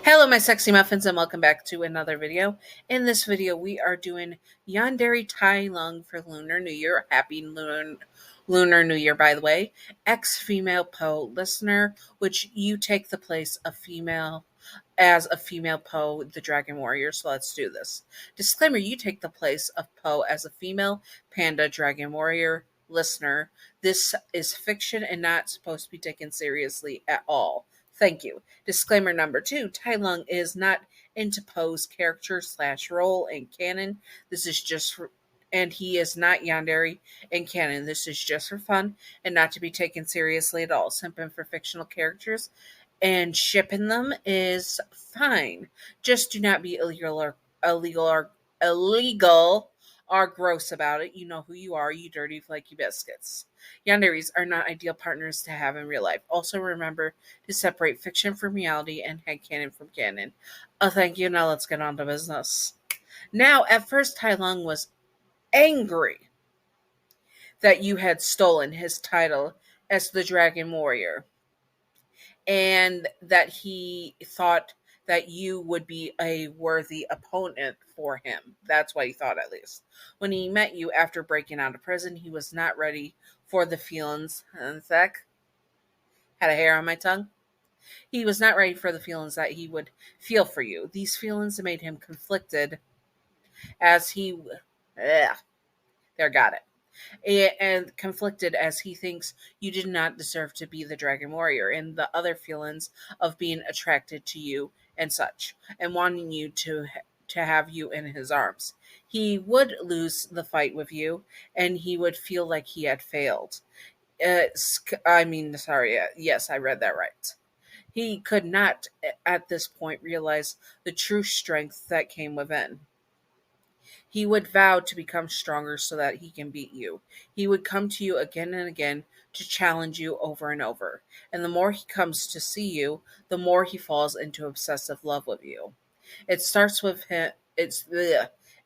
Hello, my sexy muffins, and welcome back to another video. In this video, we are doing Yandere Tai Lung for Lunar New Year. Happy Lunar New Year, by the way. Ex-female Poe listener, which you take the place of female as a female Poe, the Dragon Warrior. So let's do this. Disclaimer: you take the place of Poe as a female Panda Dragon Warrior listener. This is fiction and not supposed to be taken seriously at all. Thank you. Disclaimer number 2, Tai Lung is not into Poe's character / role in canon. This is just for, and he is not Yandere in canon. This is just for fun and not to be taken seriously at all. Simping for fictional characters and shipping them is fine. Just do not be illegal or gross about it. You know who you are, you dirty flaky biscuits. Yanderes are not ideal partners to have in real life. Also remember to separate fiction from reality and headcanon from canon. Thank you. Now let's get on to business. Now, at first, Tai Lung was angry that you had stolen his title as the Dragon Warrior, and that he thought that you would be a worthy opponent for him. That's what he thought, at least. When he met you after breaking out of prison, he was not ready for the feelings. In fact, had a hair on my tongue. He was not ready for the feelings that he would feel for you. These feelings made him conflicted as he... there, got it. And conflicted as he thinks you did not deserve to be the Dragon Warrior, and the other feelings of being attracted to you and such, and wanting you to have you in his arms. He would lose the fight with you, and he would feel like he had failed. Yes, I read that right. He could not, at this point, realize the true strength that came within. He would vow to become stronger so that he can beat you. He would come to you again and again to challenge you over and over. And the more he comes to see you, the more he falls into obsessive love with you. It starts with him. It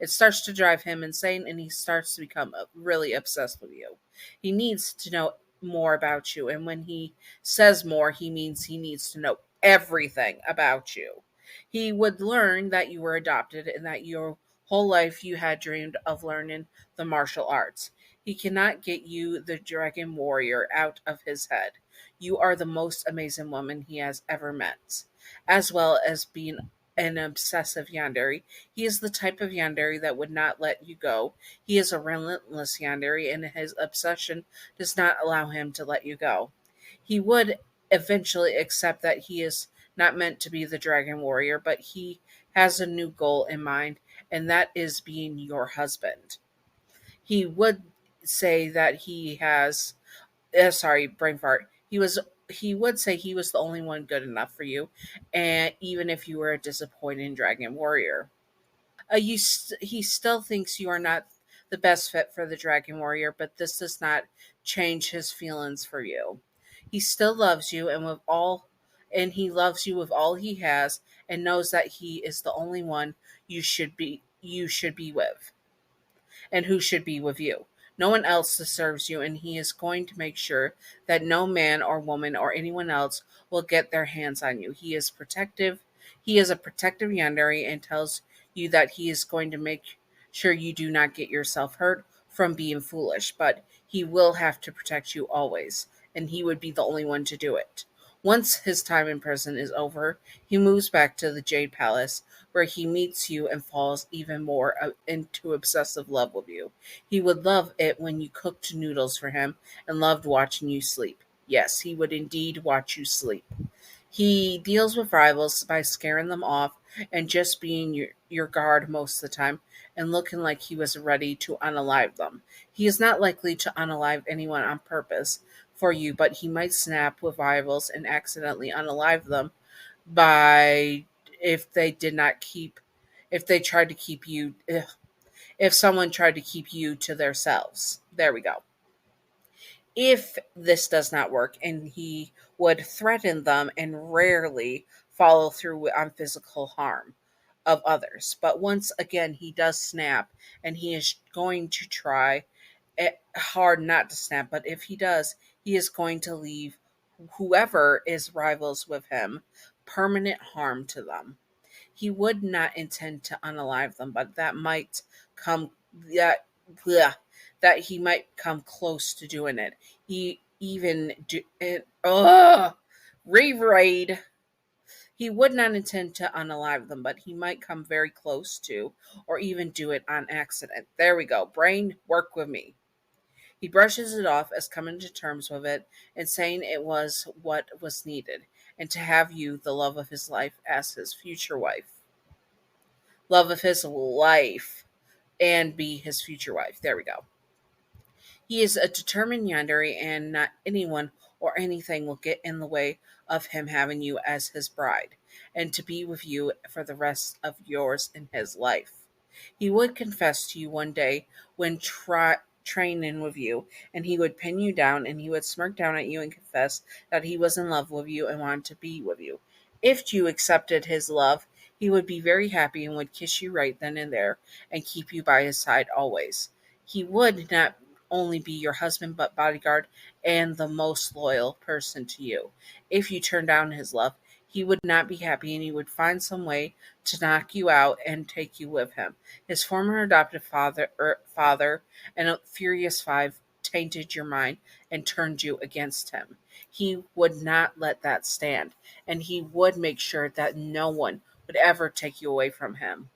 starts to drive him insane, and he starts to become really obsessed with you. He needs to know more about you, and when he says more, he means he needs to know everything about you. He would learn that you were adopted and that your whole life you had dreamed of learning the martial arts. He cannot get you, the Dragon Warrior, out of his head. You are the most amazing woman he has ever met. As well as being an obsessive Yandere, he is the type of Yandere that would not let you go. He is a relentless Yandere, and his obsession does not allow him to let you go. He would eventually accept that he is not meant to be the Dragon Warrior, but he has a new goal in mind, and that is being your husband. He would say that he has brain fart. He would say he was the only one good enough for you, and even if you were a disappointing Dragon Warrior. He still thinks you are not the best fit for the Dragon Warrior, but this does not change his feelings for you. He still loves you, and he loves you with all he has, and knows that he is the only one you should be with, and who should be with you. No one else deserves you, and he is going to make sure that no man or woman or anyone else will get their hands on you. He is protective. He is a protective Yandere, and tells you that he is going to make sure you do not get yourself hurt from being foolish, but he will have to protect you always, and he would be the only one to do it. Once his time in prison is over, he moves back to the Jade Palace, where he meets you and falls even more into obsessive love with you. He would love it when you cooked noodles for him and loved watching you sleep. Yes, he would indeed watch you sleep. He deals with rivals by scaring them off and just being your guard most of the time, and looking like he was ready to unalive them. He is not likely to unalive anyone on purpose for you, but he might snap with rivals and accidentally unalive them by if they did not keep if they tried to keep you if someone tried to keep you to themselves. There we go. If this does not work, and he would threaten them and rarely follow through on physical harm of others. But once again, he does snap, and he is going to try hard not to snap. But if he does, he is going to leave whoever is rivals with him permanent harm to them. He would not intend to unalive them, but come that bleh, that he might come close to doing it. He even do it. Reread. He would not intend to unalive them, but he might come very close to, or even do it on accident. There we go. Brain, work with me. He brushes it off as coming to terms with it and saying it was what was needed, and to have you, the love of his life, as his future wife. Love of his life, and be his future wife. There we go. He is a determined Yandere, and not anyone or anything will get in the way of him having you as his bride, and to be with you for the rest of yours in his life. He would confess to you one day when training with you, and he would pin you down, and he would smirk down at you and confess that he was in love with you and wanted to be with you. If you accepted his love, he would be very happy and would kiss you right then and there and keep you by his side always. He would not only be your husband but bodyguard and the most loyal person to you. If you turned down his love, he would not be happy and he would find some way to knock you out and take you with him. His former adoptive father and a Furious Five tainted your mind and turned you against him. He would not let that stand, and he would make sure that no one would ever take you away from him.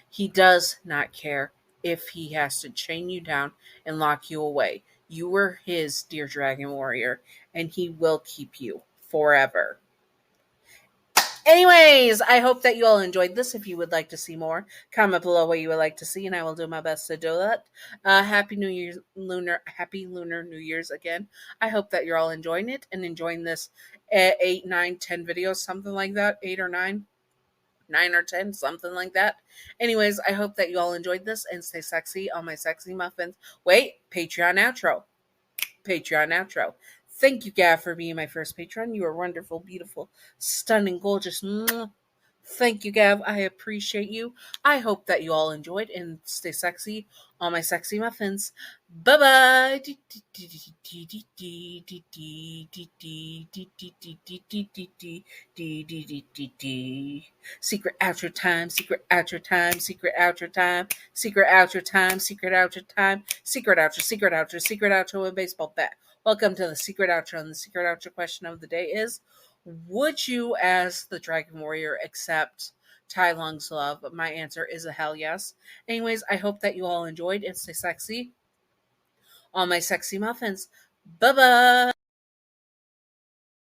He does not care if he has to chain you down and lock you away. You were his, dear dragon warrior, and he will keep you forever. Anyways, I hope that you all enjoyed this. If you would like to see more, comment below what you would like to see, and I will do my best to do that. Happy New Year's, Happy Lunar New Year's again. I hope that you're all enjoying it and enjoying this 8, 9, 10 videos, something like that. 8 or 9. 9 or 10, something like that. Anyways, I hope that you all enjoyed this and stay sexy on my sexy muffins. Wait, Patreon outro. Patreon outro. Thank you, Gav, for being my first patron. You are wonderful, beautiful, stunning, gorgeous. Mwah. Thank you, Gav. I appreciate you. I hope that you all enjoyed and stay sexy on my sexy muffins. Bye bye. Secret outro time, secret outro time, secret outro time, secret outro time, secret outro time, secret outro, secret outro, secret outro with a baseball bat. Welcome to the secret outro, and the secret outro question of the day is: would you, as the Dragon Warrior, accept Tai Lung's love? My answer is a hell yes. Anyways, I hope that you all enjoyed and stay sexy on my sexy muffins. Bye bye.